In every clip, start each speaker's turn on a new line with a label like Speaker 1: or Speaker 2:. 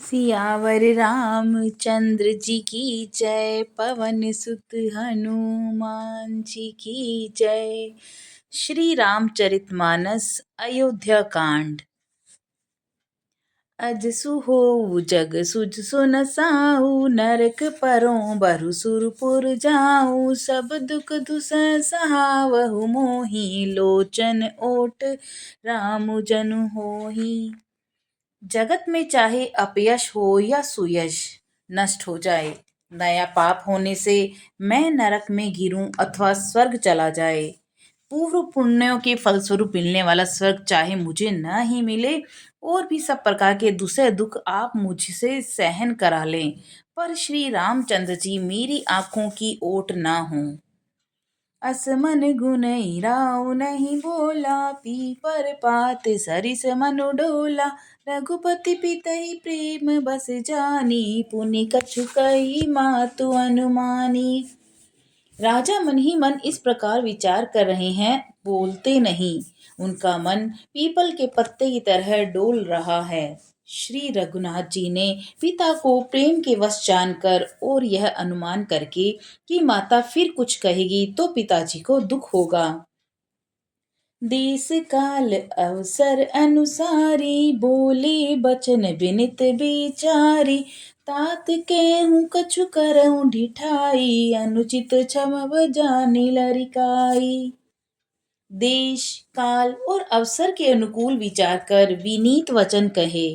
Speaker 1: सियावर रामचंद्र जी की जय। पवन सुत हनुमान जी की जय। श्री रामचरितमानस अयोध्या कांड। अजसु होऊ जग सुज सुन साऊ। नरक परों बरु सुरपुर जाऊ। सब दुख दुसह सहावहु मोहि। लोचन ओट राम जनु होहि। जगत में चाहे अपयश हो या सुयश नष्ट हो जाए, नया पाप होने से मैं नरक में गिरूं अथवा स्वर्ग चला जाए, पूर्व पुण्यों के फलस्वरूप मिलने वाला स्वर्ग चाहे मुझे न ही मिले और भी सब प्रकार के दूसरे दुख आप मुझसे सहन करा लें, पर श्री रामचंद्र जी मेरी आंखों की ओट ना हों। असमन गुनई राव नहीं बोला। पीपर पात सरिस मनु डोला। रघुपति पितहि प्रेम बस जानी। पुनि कछु कही मातु अनुमानी। राजा मन ही मन इस प्रकार विचार कर रहे हैं, बोलते नहीं। उनका मन पीपल के पत्ते की तरह डोल रहा है। श्री रघुनाथ जी ने पिता को प्रेम के वश जानकर और यह अनुमान करके कि माता फिर कुछ कहेगी तो पिताजी को दुख होगा, देश काल अवसर अनुसारी बोले बचन बिनित विचारी। तात केहूँ कछु करऊँ ढिठाई। अनुचित क्षमव जानि लरिकाई। देश काल और अवसर के अनुकूल विचार कर विनीत वचन कहे,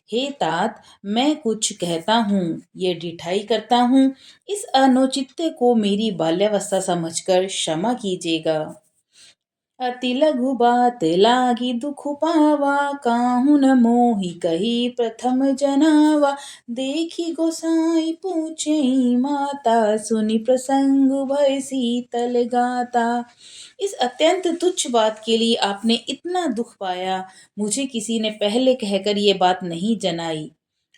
Speaker 1: हे तात, मैं कुछ कहता हूँ, ये ढिठाई करता हूँ, इस अनुचित्य को मेरी बाल्यावस्था समझकर क्षमा कीजिएगा। अति लघु बात लागी दुख पावा। काहू न मोहि कही प्रथम जनावा। देखी गोसाई पूछे माता। सुनि प्रसंग भय शीतल गाता। इस अत्यंत तुच्छ बात के लिए आपने इतना दुख पाया, मुझे किसी ने पहले कहकर ये बात नहीं जनाई।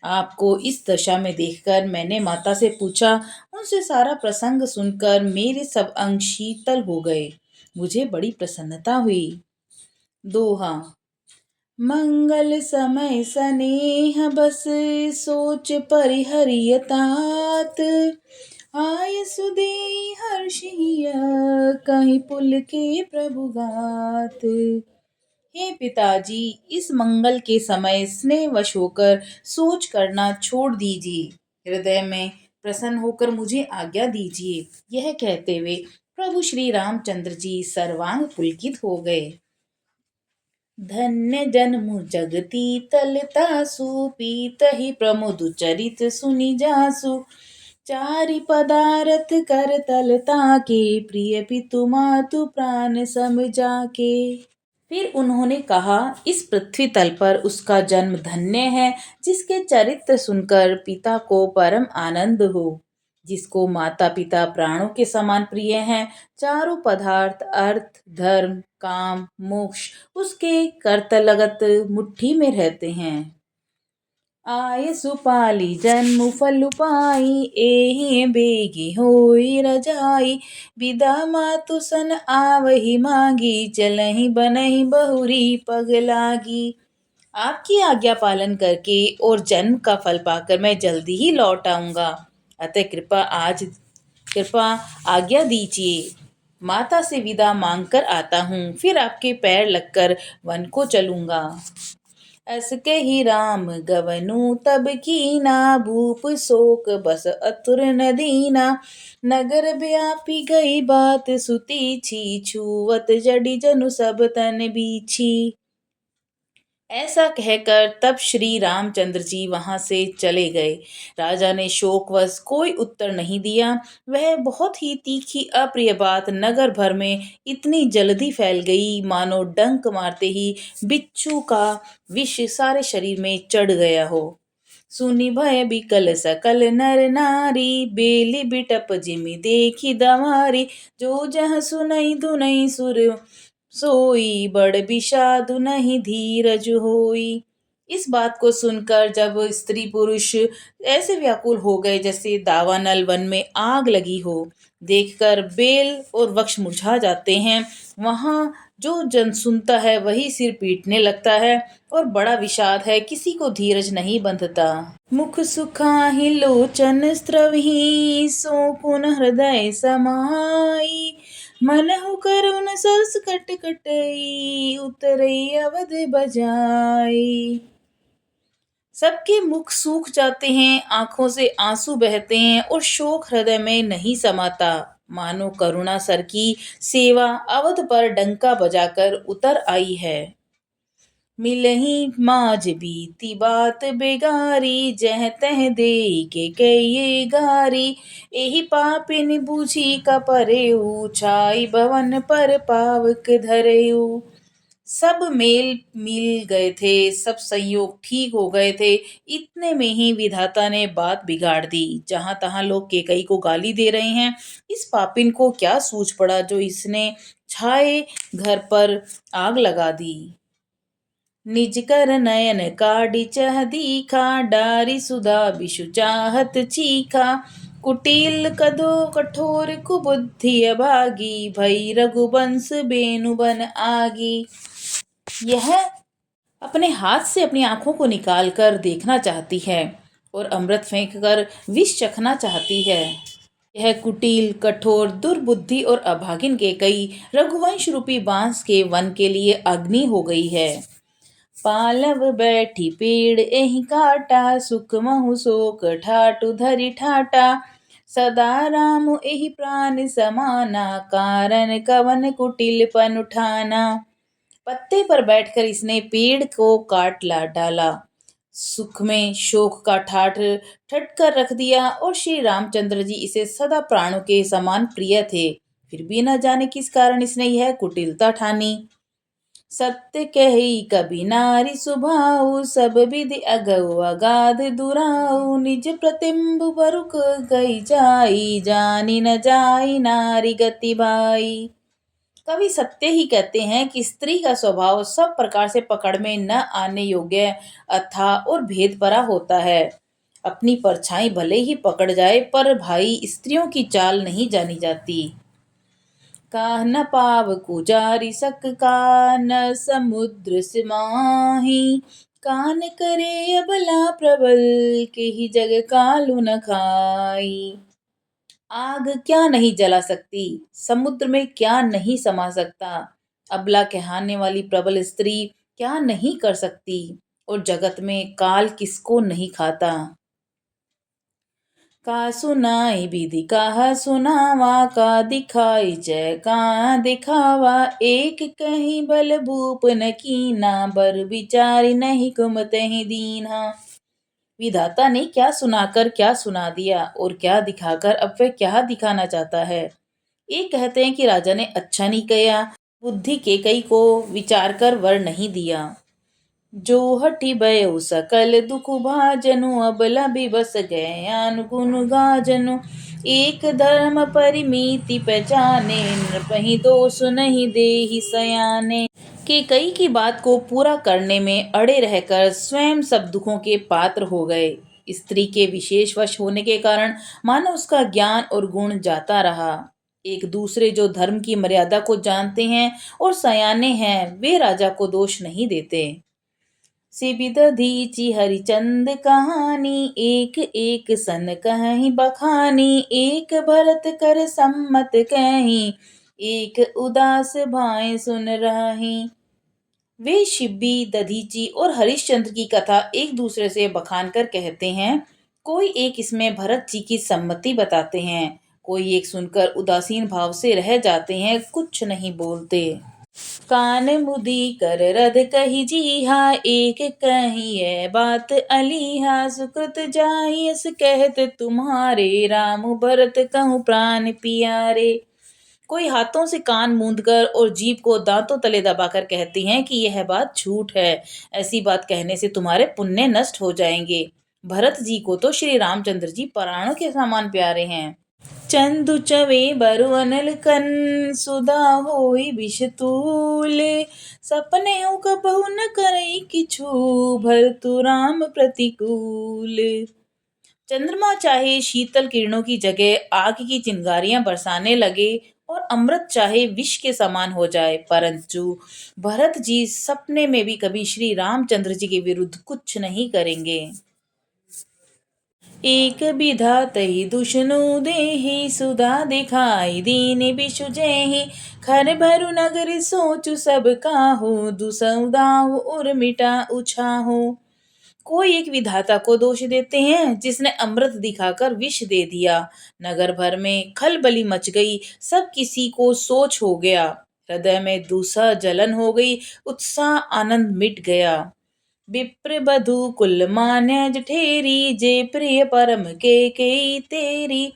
Speaker 1: आपको इस दशा में देखकर मैंने माता से पूछा। उनसे सारा प्रसंग सुनकर मेरे सब अंग शीतल हो गए। मुझे बड़ी प्रसन्नता हुई। दोहा। मंगल समय स्नेह बस। सोच परिहरिय तात। आय सुदेई हर्षिय। कहीं पुल के प्रभु गात। हे पिताजी, इस मंगल के समय स्नेहवश होकर सोच करना छोड़ दीजिए। हृदय में प्रसन्न होकर मुझे आज्ञा दीजिए। यह कहते हुए प्रभु श्री रामचंद्र जी सर्वांग पुलकित हो गए। धन्य जन्म जगती तलतासु। पीतहि प्रमुद चरित सुनि जासु। चारि पदारथ कर तलता के। प्रिय पितु मातु प्राण सम जाके। फिर उन्होंने कहा, इस पृथ्वी तल पर उसका जन्म धन्य है जिसके चरित्र सुनकर पिता को परम आनंद हो, जिसको माता पिता प्राणों के समान प्रिय हैं। चारों पदार्थ अर्थ धर्म काम मोक्ष उसके करतलगत मुट्ठी में रहते हैं। आय सुपाली जन्म फल पाई। एहि बेगी होई रजाई। विदा मातु सन आवहि मांगी। चलहि बनहि बहुरी पग लागी। आपकी आज्ञा पालन करके और जन्म का फल पाकर मैं जल्दी ही लौट आऊंगा, अतः कृपा आज्ञा दीजिए। माता से विदा मांगकर आता हूँ, फिर आपके पैर लगकर वन को चलूंगा। अस कही राम गवनु तब कीना। भूप शोक बस अतुर न दीना। नगर व्यापी गई बात सुती छी। छुवत जडि जनु सब तन बीछी। ऐसा कहकर तब श्री रामचंद्र जी वहां से चले गए। राजा ने शोकवश कोई उत्तर नहीं दिया। वह बहुत ही तीखी अप्रिय बात नगर भर में इतनी जल्दी फैल गई, मानो डंक मारते ही बिच्छू का विष सारे शरीर में चढ़ गया हो। सुनि भय बिकल सकल नर नारी। बेली बिटप जिमि देखी दमारी। जो जह सुनई धुनई सुर सोई। बड़ विषादु नहीं धीरज होई। इस बात को सुनकर जब स्त्री पुरुष ऐसे व्याकुल हो गए जैसे दावानल वन में आग लगी हो, देखकर बेल और वृक्ष मुरझा जाते हैं। वहाँ जो जन सुनता है वही सिर पीटने लगता है और बड़ा विषाद है, किसी को धीरज नहीं बंधता। मुख सुखाहि लोचन स्रवहि सो पुन हृदय समाई मनहु करुण सरस कट कटई उतरई अवध बजाई। सबके मुख सूख जाते हैं, आंखों से आंसू बहते हैं और शोक हृदय में नहीं समाता। मानो करुणा सर की सेवा अवध पर डंका बजाकर उतर आई है। मिलही माज बीती बात बेगारी जह तह दे के कहिए गारी एही पापिन बूझी का परेऊ छाई भवन पर पावक धरेऊ। सब मेल मिल गए थे, सब संयोग ठीक हो गए थे। इतने में ही विधाता ने बात बिगाड़ दी। जहां तहां लोग केकई को गाली दे रहे हैं। इस पापिन को क्या सूझ पड़ा जो इसने छाए घर पर आग लगा दी। निज कर नयन काढ़ी चह दीखा डारी सुधा बिषु चाहत चीखा कुटिल कदो कठोर कुबुद्धि अभागी भई रघुवंश बेनु बन आगी। यह अपने हाथ से अपनी आंखों को निकाल कर देखना चाहती है और अमृत फेंक कर विष चखना चाहती है। यह कुटिल कठोर दुर्बुद्धि और अभागिन के कई रघुवंश रूपी बांस के वन के लिए अग्नि हो गई है। पालव बैठी पेड़ एहि काटा सुख महु शोक ठाटु धरि ठाटा सदा राम एहि प्राण समाना कारण कवन कुटिलपन उठाना। पत्ते पर बैठकर इसने पेड़ को काट ला डाला, सुख में शोक का ठाठ ठट कर रख दिया और श्री रामचंद्र जी इसे सदा प्राणों के समान प्रिय थे। फिर भी न जाने किस कारण इसने यह कुटिलता ठानी। सत्य कही कभी नारी सुभाऊ सब विधि अगौ अगाध दुराऊ निज प्रतिम्ब बरुक गई जाई जानी न जाई नारी गति भाई। कवि सत्य ही कहते हैं कि स्त्री का स्वभाव सब प्रकार से पकड़ में न आने योग्य अथाह और भेद भरा होता है। अपनी परछाई भले ही पकड़ जाए पर भाई स्त्रियों की चाल नहीं जानी जाती। काह न पाव कुजारी सक का न समुद्र सिमाही कान करे अबला प्रबल के ही जग कालु न खाई। आग क्या नहीं जला सकती, समुद्र में क्या नहीं समा सकता, अबला कहलाने वाली प्रबल स्त्री क्या नहीं कर सकती और जगत में काल किसको नहीं खाता। का सुनाई विधि काह सुनावा का दिखाई जय का दिखावा एक कहीं बल भूप न कीना बर विचारी नहीं कुमत ही दीना। विधाता ने क्या सुनाकर क्या सुना दिया और क्या दिखाकर अब वह क्या दिखाना चाहता है। एक कहते हैं कि राजा ने अच्छा नहीं किया, बुद्धि के कई को विचार कर वर नहीं दिया। जो हटि बयउ सकल दुख भाजनु अबला बिबस गयान गुण गाजनु एक धर्म परिमिति पहचाने नृपहि दोष नहीं देहि सयाने। कि कई की बात को पूरा करने में अड़े रहकर स्वयं सब दुखों के पात्र हो गए। स्त्री के विशेष वश होने के कारण मानो उसका ज्ञान और गुण जाता रहा। एक दूसरे जो धर्म की मर्यादा को जानते हैं और सयाने हैं वे राजा को दोष नहीं देते। सिबिद धीची हरिचंद कहानी एक एक सन कहीं बखानी एक भरत कर सम्मत कहीं एक उदास भाई सुन रही। वे शिब्बी दधीची और हरिश्चंद्र की कथा एक दूसरे से बखान कर कहते हैं। कोई एक इसमें भरत जी की सम्मति बताते हैं, कोई एक सुनकर उदासीन भाव से रह जाते हैं, कुछ नहीं बोलते। कान मुदी कर रद कही जीहा एक कही बात अलीहा सुकृत जाहियस कहत तुम्हारे राम भरत कहूँ प्राण पियारे। कोई हाथों से कान मूंदकर और जीभ को दांतों तले दबाकर कहती हैं कि यह बात झूठ है, ऐसी बात कहने से तुम्हारे पुण्य नष्ट हो जाएंगे। भरत जी को तो श्री रामचंद्र जी प्राणों के समान प्यारे हैं। चंदु चवे बरु अनल कन सुधा होई विषतूल सपने हो कबहु न करई किछु भरतु राम प्रतिकूल। चंद्रमा चाहे शीतल किरणों की जगह आग की चिंगारियां बरसाने लगे और अमृत चाहे विष के समान हो जाए, परंतु भरत जी सपने में भी कभी श्री रामचंद्र जी के विरुद्ध कुछ नहीं करेंगे। एक विधातहि दुष्णु देहि सुधा दिखाई दीन बिषु जेहि खर भरु नगर सोचु सब काहू दुसुदाहु उर मिटा उछाहू। कोई एक विधाता को दोष देते हैं जिसने अमृत दिखाकर विष दे दिया। नगर भर में खलबली मच गई, सब किसी को सोच हो गया, हृदय में दूसरा जलन हो गई, उत्साह आनंद मिट गया। विप्र बधु कुल मान्य जठेरी जे प्रिय परम के तेरी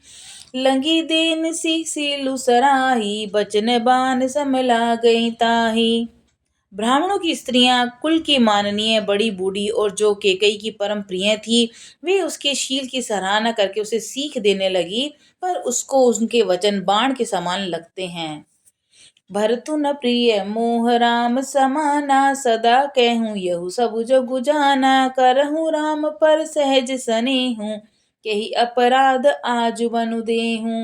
Speaker 1: लंगी देन सीलु सराही बचन बान समला गई ताही। ब्राह्मणों की स्त्रियां कुल की माननीय बड़ी बूढ़ी और जो केकई की परम प्रिय थी, वे उसके शील की सराहना करके उसे सीख देने लगी, पर उसको उनके वचन बाण के समान लगते हैं। भरतु न प्रिय मोह राम समाना सदा कहूँ यहु सबु जगु जाना करहूँ राम पर सहज सनेहू यही अपराध आज बनु देहूँ।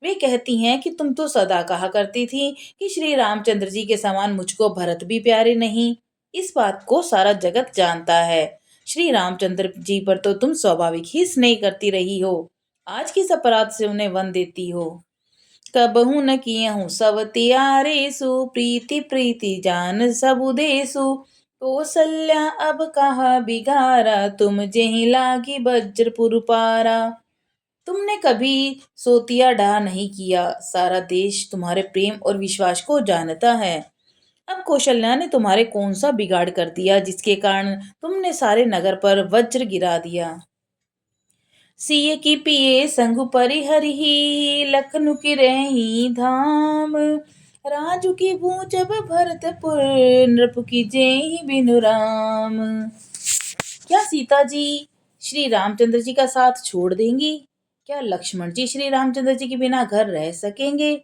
Speaker 1: वे कहती हैं कि तुम तो सदा कहा करती थी कि श्री रामचंद्र जी के समान मुझको भरत भी प्यारे नहीं। इस बात को सारा जगत जानता है। श्री रामचंद्र जी पर तो तुम स्वाभाविक ही स्नेह करती रही हो, आज किस अपराध से उन्हें वन देती हो। कबहु न कियहु सब त्यारेसु प्रीति प्रीति जान सबु देसु कौसल्या अब कहा बिगारा तुम जेहि लागी वज्रपुर पारा। तुमने कभी सोतिया डा नहीं किया, सारा देश तुम्हारे प्रेम और विश्वास को जानता है। अब कौशल्या ने तुम्हारे कौन सा बिगाड़ कर दिया जिसके कारण तुमने सारे नगर पर वज्र गिरा दिया। सिय की पिए संगु परिहरिही लखनु की रही धाम राजू की भूजब भरतपुर नृप की जेहि बिनु राम। क्या सीता जी श्री रामचंद्र जी का साथ छोड़ देंगी? क्या लक्ष्मण जी श्री रामचंद्र जी के बिना घर रह सकेंगे?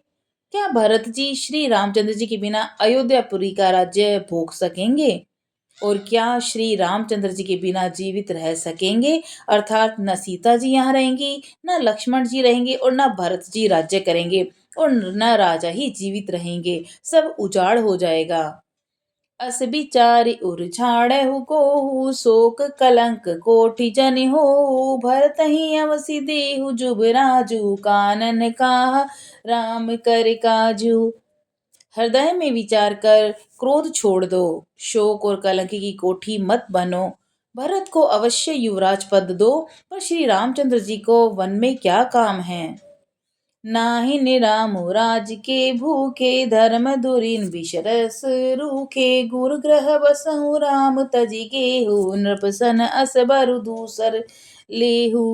Speaker 1: क्या भरत जी श्री रामचंद्र जी के बिना अयोध्यापुरी का राज्य भोग सकेंगे? और क्या श्री रामचंद्र जी के बिना जीवित रह सकेंगे? अर्थात न सीता जी यहाँ रहेंगी, न लक्ष्मण जी रहेंगे और न भरत जी राज्य करेंगे और न राजा ही जीवित रहेंगे, सब उजाड़ हो जाएगा। अस बिचारी उरझाड़हु कोहु शोक कलंक कोटि जन हो भरत ही अवसि देहु जुबराजु कानन काह राम कर काजू। हृदय में विचार कर क्रोध छोड़ दो, शोक और कलंक की कोठी मत बनो। भरत को अवश्य युवराज पद दो, पर श्री रामचंद्र जी को वन में क्या काम है। नाहि निरामु राज के भूखे धर्म दुरीन विषरस रूखे गुरु ग्रह बसहु राम तजि गेहु नृप सन अस बरु दूसर लेहु।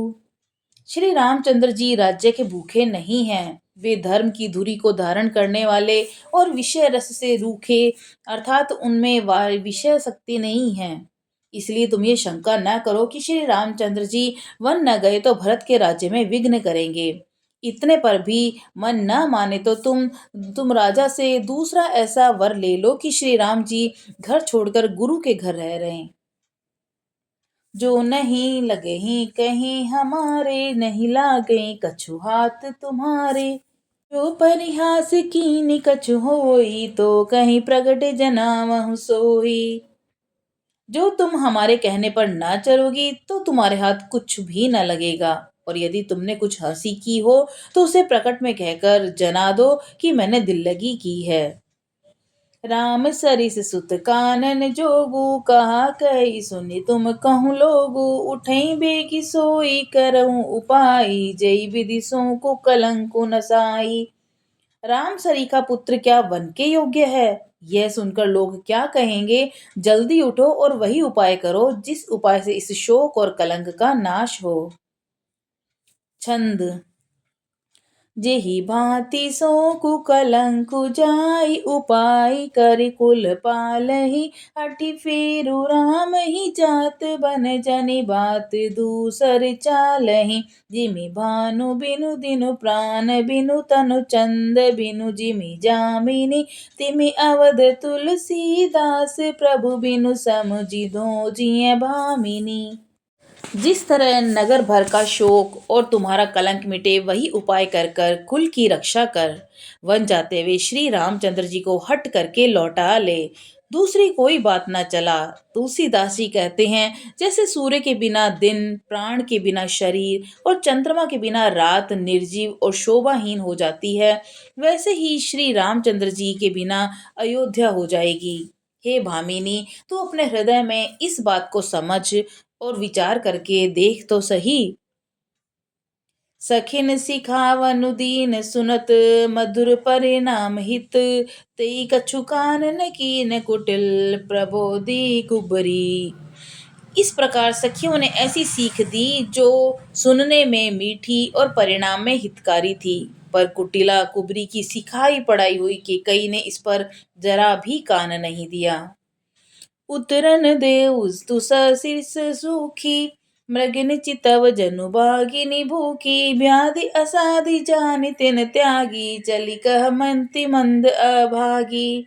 Speaker 1: श्री रामचंद्र जी राज्य के भूखे नहीं हैं, वे धर्म की धुरी को धारण करने वाले और विषय रस से रूखे, अर्थात उनमें विषय शक्ति नहीं है। इसलिए तुम ये शंका न करो कि श्री रामचंद्र जी वन न गए तो भरत के राज्य में विघ्न करेंगे। इतने पर भी मन न माने तो तुम राजा से दूसरा ऐसा वर ले लो कि श्री राम जी घर छोड़कर गुरु के घर रह रहे हैं। जो नहीं लगे ही कहीं हमारे नहीं लागे कछु हाथ तुम्हारे जो परिहास कीन कछु होई तो कहीं प्रगट जनावहु सोई। जो तुम हमारे कहने पर ना चलोगी तो तुम्हारे हाथ कुछ भी न लगेगा, और यदि तुमने कुछ हंसी की हो तो उसे प्रकट में कहकर जना दो कि मैंने दिल लगी की है। राम सरिस सुत कानन जोगु कहा कही सुनि तुम कहूँ लोगु उठई बेगी सोई करऊँ उपाई जई विधि सो को कलंकु नसाई। राम सरी का पुत्र क्या वन के योग्य है? यह सुनकर लोग क्या कहेंगे? जल्दी उठो और वही उपाय करो जिस उपाय से इस शोक और कलंक का नाश हो। छंद। जेहि भांति सो कुकलंकु जाई उपाय कर कुल पालहि अठि फेरु राम ही जात बन जनि बात दूसर चालहि जिमि भानु बिनु दिनु प्राण बिनु तनु चंद बिनु जिमि जामिनी तिमि अवध तुलसीदास प्रभु बिनु समुझिदो जिय भामिनी। जिस तरह नगर भर का शोक और तुम्हारा कलंक मिटे वही उपाय कर कर कुल की रक्षा कर वन जाते हुए श्री रामचंद्र जी को हट करके लौटा ले। दूसरी कोई बात न चला। तुलसीदास जी कहते हैं जैसे सूर्य के बिना दिन, प्राण के बिना शरीर और चंद्रमा के बिना रात निर्जीव और शोभाहीन हो जाती है, वैसे ही श्री रामचंद्र जी के बिना अयोध्या हो जाएगी। हे भामिनी, तू अपने हृदय में इस बात को समझ और विचार करके देख तो सही। सखिन सिखावनु दीन सुनत मधुर परिणाम हित तेई कछु कानन कीन कुटिल प्रबोधि कुबरी। इस प्रकार सखियों ने ऐसी सीख दी जो सुनने में मीठी और परिणाम में हितकारी थी, पर कुटिला कुबरी की सिखाई पढ़ाई हुई कि कई ने इस पर जरा भी कान नहीं दिया। उतरन देउ तुस शीर्ष सूखी मृगिन चितव जनु भागिनी भूखी व्याधि असाधि जानि तिन त्यागी चली कह मंति मंद अभागी।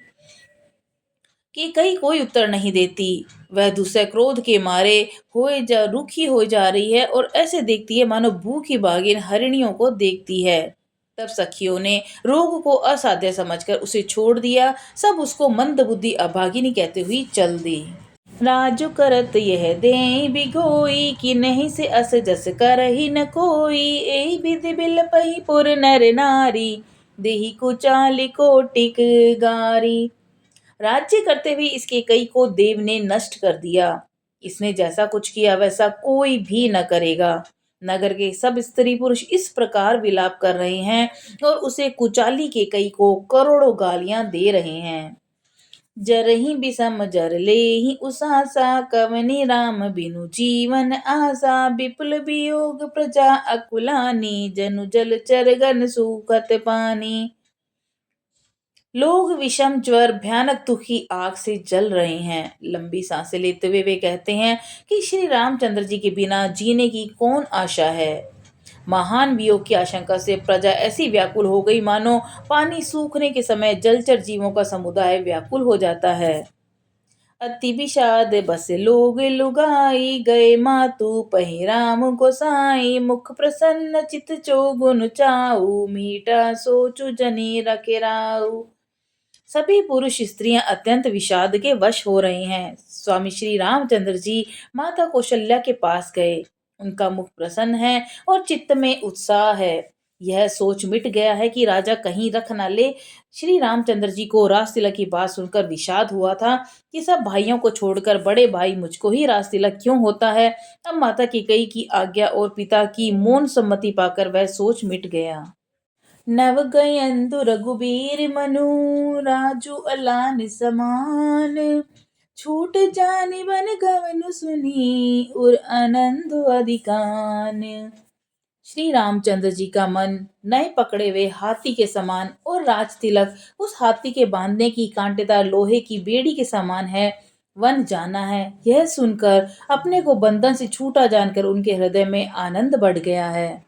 Speaker 1: कि कहीं कोई उत्तर नहीं देती। वह दूसरे क्रोध के मारे होए जा रूखी हो जा रही है और ऐसे देखती है मानो भूखी बागिन हरिणियों को देखती है। तब सखियों ने रोग को असाध्य समझकर उसे छोड़ दिया। सब उसको मंद बुद्धि अभागिनी कहते हुए चल दी। राजु करत यह देई बिगोई कि नहीं से अस जस करहि न कोई एहि विधि बिल पही पुर नर नारी देहि कुचाली कोटिक गारी। राज्य करते हुए इसके कई को देव ने नष्ट कर दिया। इसने जैसा कुछ किया वैसा कोई भी न करेगा। नगर के सब स्त्री पुरुष इस प्रकार विलाप कर रहे हैं और उसे कुचाली के कई को करोड़ों गालियां दे रहे हैं। जरहि बिषम जर लेहि उसासा कवनि राम बिनु जीवन आसा विपुल वियोग प्रजा अकुलानी जनु जल चरगन सूखत पानी। लोग विषम ज्वर भयानक दुखी आग से जल रहे हैं। लंबी सांसें लेते हुए वे कहते हैं कि श्री रामचंद्र जी के बिना जीने की कौन आशा है। महान वियोग की आशंका से प्रजा ऐसी व्याकुल हो गई मानो पानी सूखने के समय जलचर जीवों का समुदाय व्याकुल हो जाता है। अति विषाद बस लोग लुगाई गए मातु पहि राम गोसाई मुख प्रसन्न चित चौगुन चाऊ मीठा सोचु जनी रखेराऊ। सभी पुरुष स्त्रियां अत्यंत विषाद के वश हो रहे हैं। स्वामी श्री रामचंद्र जी माता कौशल्या के पास गए। उनका मुख प्रसन्न है और चित्त में उत्साह है। यह सोच मिट गया है कि राजा कहीं रख न ले। श्री रामचंद्र जी को राज तिलक की बात सुनकर विषाद हुआ था कि सब भाइयों को छोड़कर बड़े भाई मुझको ही राज तिलक क्यों होता है। अब माता कैकेयी की आज्ञा और पिता की मौन सम्मति पाकर वह सोच मिट गया। नव गयंदु रघुबीर मनु राजू अलान समान छूट जानि बन गवनु सुनी उर आनंद अधिकान। श्री रामचंद्र जी का मन नए पकड़े हुए हाथी के समान और राज तिलक उस हाथी के बांधने की कांटेदार लोहे की बेड़ी के समान है। वन जाना है यह सुनकर अपने को बंधन से छूटा जानकर उनके हृदय में आनंद बढ़ गया है।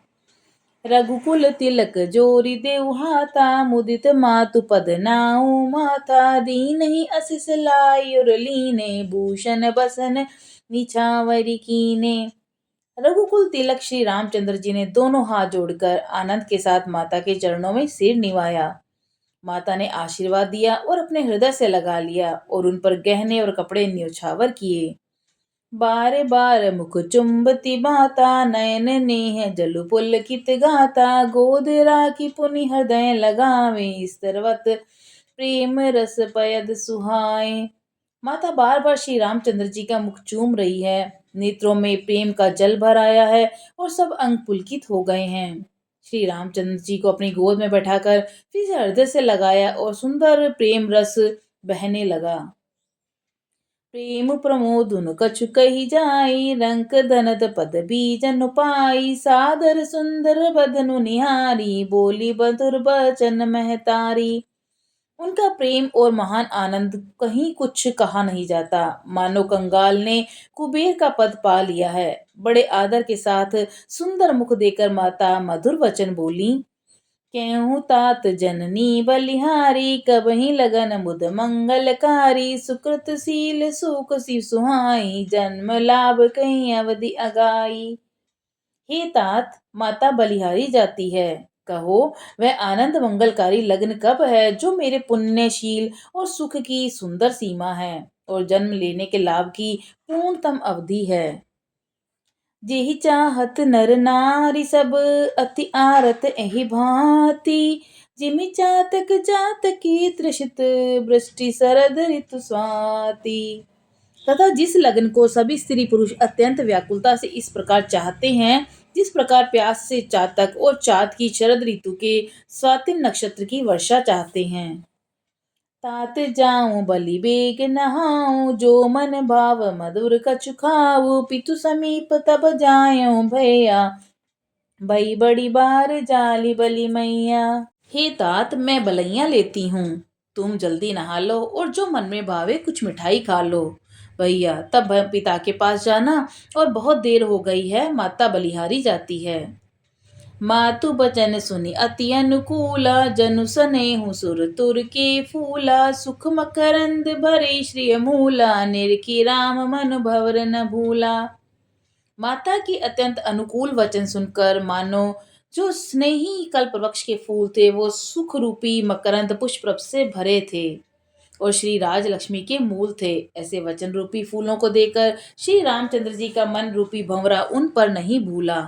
Speaker 1: रघुकुल तिलक जोरी देउ हाथा मुदित मातु पद नाउ माथा दीन ही असिस लाई और लीने भूषण बसन निछावरी कीने। रघुकुल तिलक श्री रामचंद्र जी ने दोनों हाथ जोड़कर आनंद के साथ माता के चरणों में सिर निवाया। माता ने आशीर्वाद दिया और अपने हृदय से लगा लिया और उन पर गहने और कपड़े न्योछावर किए। बार बार मुख चुंबती माता नयन नेह जलु पुलकित गाता गोद राखी पुनि हृदय लगावे स्तरवत प्रेम रस पयद सुहाए। माता बार बार श्री रामचंद्र जी का मुख चूम रही है। नेत्रों में प्रेम का जल भर आया है और सब अंग पुलकित हो गए हैं। श्री रामचंद्र जी को अपनी गोद में बैठाकर फिर से हृदय से लगाया और सुंदर प्रेम रस बहने लगा। प्रेम प्रमोदुन कछु कही जाई, रंक धनत पद बीजन पाई, सादर सुंदर बदनु निहारी, बोली मधुर बचन महतारी। उनका प्रेम और महान आनंद कहीं कुछ कहा नहीं जाता, मानो कंगाल ने कुबेर का पद पा लिया है। बड़े आदर के साथ सुंदर मुख देकर माता मधुर वचन बोली। केहूँ तात जननी बलिहारी, कबहि लगन मुद मंगलकारी, सुकृतशील सुख शिव सुहाई, जन्म लाभ कहीं अवधि अगाई। हे तात, माता बलिहारी जाती है, कहो वह आनंद मंगलकारी लग्न कब है जो मेरे पुण्यशील और सुख की सुंदर सीमा है और जन्म लेने के लाभ की पूर्णतम अवधि है। जेहि चाहत नर नारी सब, अति आरत एहि भांति, जिमि चातक जातकी तृषित, वृष्टि शरद ऋतु स्वाति। तथा जिस लगन को सभी स्त्री पुरुष अत्यंत व्याकुलता से इस प्रकार चाहते हैं, जिस प्रकार प्यास से चातक और चात की शरद ऋतु के स्वाति नक्षत्र की वर्षा चाहते हैं। तात जाऊं बलि बेग नहाऊं, जो मन भाव मधुर कछु खाऊं, पितु समीप तब जायूं भैया, भई बड़ी बार जाली बलि मैया। हे तात, मैं बलैया लेती हूँ, तुम जल्दी नहा लो और जो मन में भावे कुछ मिठाई खा लो। भैया, तब पिता के पास जाना, और बहुत देर हो गई है, माता बलिहारी जाती है। मातु बचन सुनि अति अनुकूला, जनु सनेहु सुर तुर के फूला, सुख मकरंद भरे श्रिय मूला, निरखी राम मन भवर न भूला। माता की अत्यंत अनुकूल वचन सुनकर मानो जो स्नेही कल्प वृक्ष के फूल थे वो सुख रूपी मकरंद पुष्प से भरे थे और श्री राज लक्ष्मी के मूल थे। ऐसे वचन रूपी फूलों को देखकर श्री रामचंद्र जी का मन रूपी भंवरा उन पर नहीं भूला।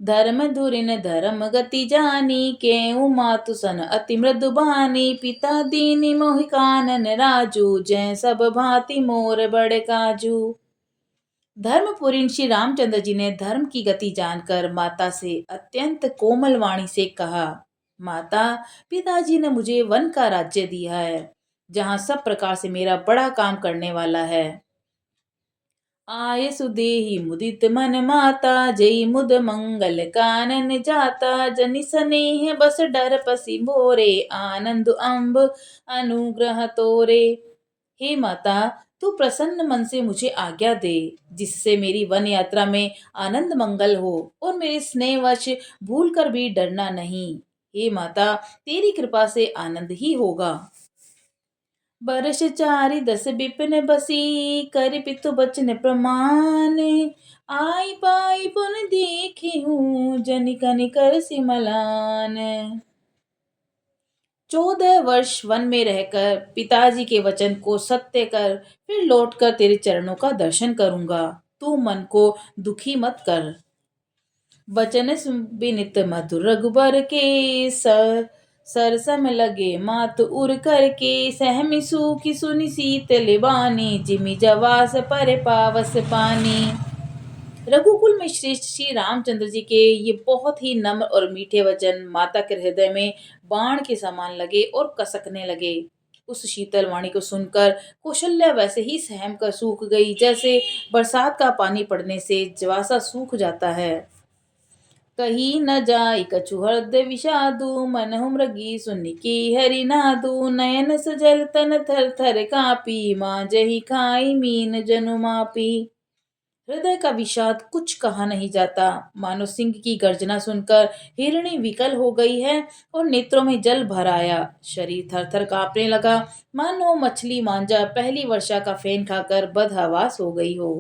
Speaker 1: धर्म धुरिन धर्म गति जानी, केऊ मातु सन अति मृदु बानी, पिता दीनी मोहि कानन राजू, जय सब भांति मोर बड़े काजू। धर्मपुरी श्री रामचंद्र जी ने धर्म की गति जानकर माता से अत्यंत कोमल वाणी से कहा, माता, पिताजी ने मुझे वन का राज्य दिया है, जहाँ सब प्रकार से मेरा बड़ा काम करने वाला है। आय सुदेहि मुदित मन माता, जय मुद मंगल कानन जाता, जनि स्नेह बस डर पसी मोरे, आनंद अम्ब अनुग्रह तोरे। हे माता, तू प्रसन्न मन से मुझे आज्ञा दे, जिससे मेरी वन यात्रा में आनंद मंगल हो और मेरे स्नेहवश भूल कर भी डरना नहीं। हे माता, तेरी कृपा से आनंद ही होगा। बरस चारि दस विपिन बसी, कर पितु बचन प्रमाण, आई पाई पुन देखे हूँ, जनि कनिकर सिमलान। 14 वर्ष वन में रहकर पिताजी के वचन को सत्य कर फिर लौटकर तेरे चरणों का दर्शन करूंगा। तू मन को दुखी मत कर। बचन बिनित मधुर रघुबर के, सरसम लगे मात उर करके, सहमि सूखी सुनि शीतल बानी, जिमि जवास पर पावस पानी। रघुकुल में श्रेष्ठ श्री रामचंद्र जी के ये बहुत ही नम्र और मीठे वचन माता के हृदय में बाण के समान लगे और कसकने लगे। उस शीतल वाणी को सुनकर कौशल्या वैसे ही सहम कर सूख गई, जैसे बरसात का पानी पड़ने से जवासा सूख जाता है। कही न जाय कछु हृदय विषादु, मनहु मृगी सुनि के हरि नादु, नयन सजल तन थर थर कापी, मांजहि खाई मीन जनु मापी। हृदय का विषाद कुछ कहा नहीं जाता, मानो सिंह की गर्जना सुनकर हिरणी विकल हो गई है और नेत्रों में जल भर आया। शरीर थर थर कांपने लगा, मानो मछली मांजा पहली वर्षा का फेन खाकर बदहवास हो गई हो।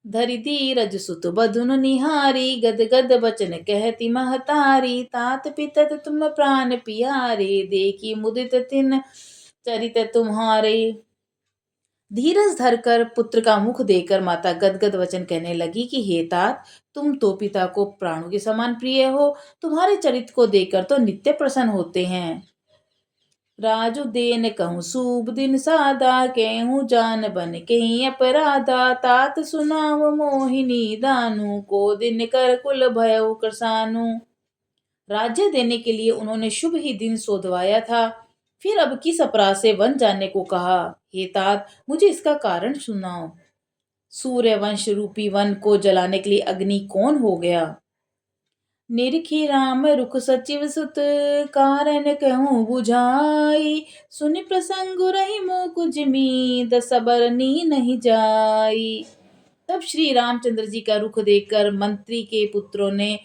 Speaker 1: धरि धीरज सुत बधुन निहारी, गद गद बचन कहती महतारी, तात पितत तुम प्राण पियारे, देखी मुदित तिन चरित तुम्हारे। धीरज धरकर पुत्र का मुख देकर माता गदगद वचन कहने लगी कि हे तात, तुम तो पिता को प्राणों के समान प्रिय हो, तुम्हारे चरित्र को देखकर तो नित्य प्रसन्न होते हैं। राजू देन कहूँ सूब दिन सादा, केहूँ जान बन कहीं अपराधा, तात सुनाव मोहिनी दानु, को दिन कर कुल भयउ कृसानु। राज्य देने के लिए उन्होंने शुभ ही दिन सोधवाया था। फिर अब किस अपराध से वन जाने को कहा? हे तात, मुझे इसका कारण सुनाओ। सूर्यवंश रूपी वन को जलाने के लिए अग्नि कौन हो गया? निरखी राम रुख सचिव सुत, कारण कहूँ बुझाई। सुनि प्रसंग रही मुख जिमी, दस बरनी नहीं जाई। तब श्री रामचंद्र जी का रुख देखकर मंत्री के पुत्रों ने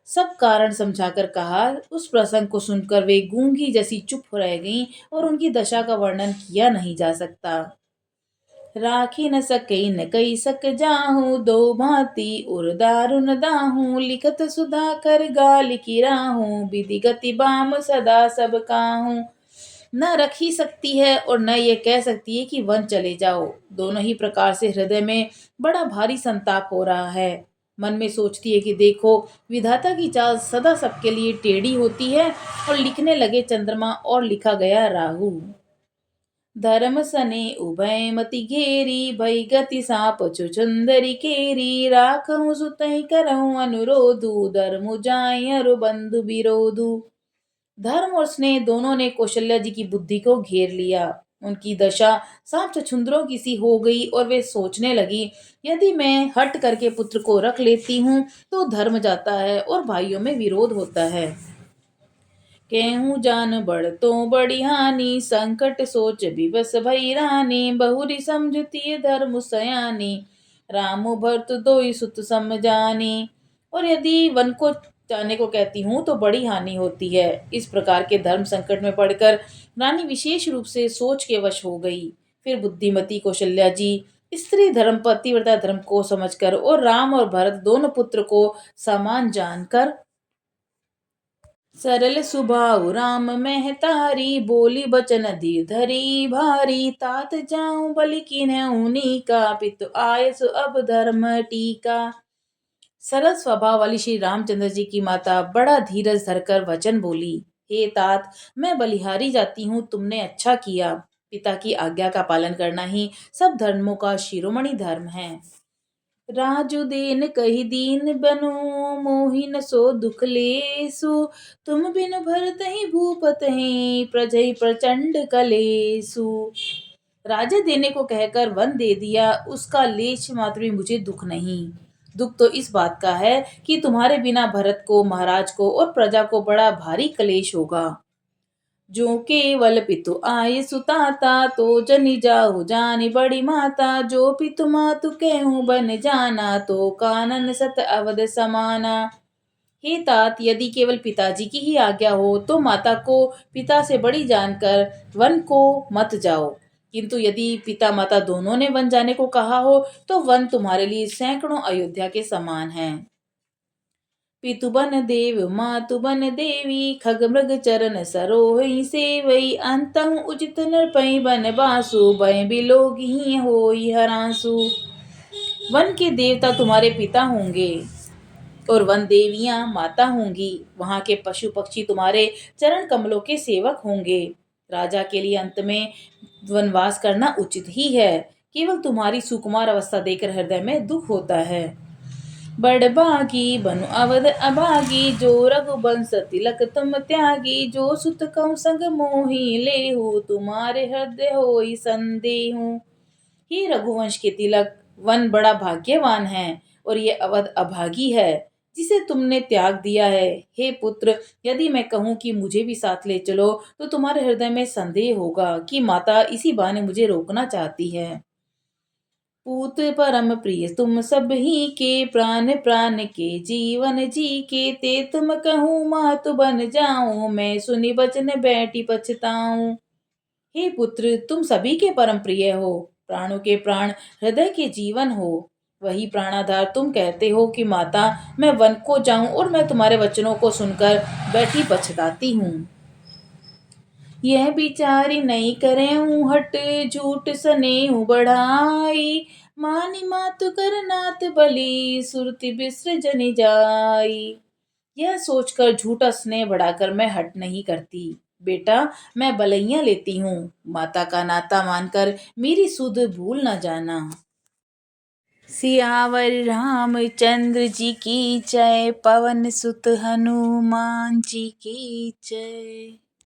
Speaker 1: सब कारण समझाकर कहा। उस प्रसंग को सुनकर वे गूंगी जैसी चुप रह गईं और उनकी दशा का वर्णन किया नहीं जा सकता। राखी न सके न कई सक जाहू, दो भांति उर दारुन दाहू। लिखत सुधा कर गाल की राहू, विधि गति बाम सदा सब काहू। न रख ही सकती है और न ये कह सकती है कि वन चले जाओ। दोनों ही प्रकार से हृदय में बड़ा भारी संताप हो रहा है। मन में सोचती है कि देखो, विधाता की चाल सदा सबके लिए टेढ़ी होती है। और लिखने लगे चंद्रमा और लिखा गया राहु। धर्म सने उभय मति घेरी, भई गति साप चुचुंदरी केरी। राखहु सुतहि करहु अनुरोधु, धर्मु जाय अरु बंधु विरोधु। धर्म और स्नेह दोनों ने कौशल्या जी की बुद्धि को घेर लिया। उनकी दशा सांप छुछुंदरों की सी हो गई और वे सोचने लगी, यदि मैं हट करके पुत्र को रख लेती हूँ तो धर्म जाता है और भाइयों में विरोध होता है। केहू जान बड़ तो बड़ी हानि, संकट सोच विवश भई रानी। बहुरी समझती धर्म सयानी, राम भरत दोई सुत समझानी। और यदि वन को जाने को कहती हूँ तो बड़ी हानि होती है। इस प्रकार के धर्म संकट में पड़कर रानी विशेष रूप से सोच के वश हो गई। फिर बुद्धिमती कौशल्या जी स्त्री धर्म पतिव्रता धर्म को समझकर और राम और भरत दोनों पुत्र को समान जानकर सरल सुभाव राम महतारी, बोली बचन धीर धरी भारी। तात जाऊं बलि कीन्हु नीका, पितु आयसु अब धर्म टीका। सरल स्वभाव वाली श्री रामचंद्र जी की माता बड़ा धीरज धरकर वचन बोली। हे तात, मैं बलिहारी जाती हूँ, तुमने अच्छा किया। पिता की आज्ञा का पालन करना ही सब धर्मों का शिरोमणि धर्म है। राजु देन कही दीन बनो, मोहि न सो दुख लेसु। तुम बिन भरत ही भूपत ही, प्रजहि प्रचंड कलेसु। राजा देने को कहकर वन दे दिया, उसका लेश मात्र भी मुझे दुख नहीं। दुख तो इस बात का है कि तुम्हारे बिना भरत को, महाराज को और प्रजा को बड़ा भारी कलेश होगा। जो केवल पितु आय सुताता, तो जनि जाहु जानि बड़ी माता। जो पितु मातु कहूँ बन जाना, तो कानन सत अवध समाना। हे तात, यदि केवल पिताजी की ही आज्ञा हो तो माता को पिता से बड़ी जानकर वन को मत जाओ। किंतु यदि पिता माता दोनों ने वन जाने को कहा हो तो वन तुम्हारे लिए सैकड़ों अयोध्या के समान है। पितु बन देव मातु बन देवी, खग मृग चरण सरोहि सेवई। अंतहु उचित नृपहि बन बासु, भय बिलोगी होई हरासु। वन के देवता तुम्हारे पिता होंगे और वन देवियां माता होंगी। वहां के पशु पक्षी तुम्हारे चरण कमलों के सेवक होंगे। राजा के लिए अंत में वनवास करना उचित ही है। केवल तुम्हारी सुकुमार अवस्था देखकर हृदय में दुख होता है। बड़भागी बनु अवध अभागी, जो रघुवंश तिलक तुम त्यागी। जो सुत कहूँ संग मोहि लेहु, तुम्हारे हृदय होई संदेहु। हे रघुवंश के तिलक, वन बड़ा भाग्यवान है और ये अवध अभागी है जिसे तुमने त्याग दिया है। हे पुत्र, यदि मैं कहूँ कि मुझे भी साथ ले चलो तो तुम्हारे हृदय में संदेह होगा कि माता इसी बहाने मुझे रोकना चाहती है। पूत परम प्रिय तुम सब ही के, प्राण प्राण के जीवन जी के। ते तुम कहूँ मातु बन जाऊं, मैं सुनी बचन बैठी पछताऊं। हे पुत्र, तुम सभी के परम प्रिय हो, प्राणों के प्राण, हृदय के जीवन हो। वही प्राणाधार तुम कहते हो कि माता मैं वन को जाऊं और मैं तुम्हारे वचनों को सुनकर बैठी पछताती हूँ। यह बिचारी नहीं करें हट, झूठ सनेहु बढ़ाई। मानी मातु कर नाथ बलि, सुरति बिसर जनि जाई। यह सोचकर झूठा स्नेह बढ़ाकर मैं हट नहीं करती। बेटा, मैं बलैया लेती हूँ। माता का नाता मानकर मेरी सुध भूल न जाना। सियावर रामचंद्र जी की जय, पवन सुत हनुमान जी की जय।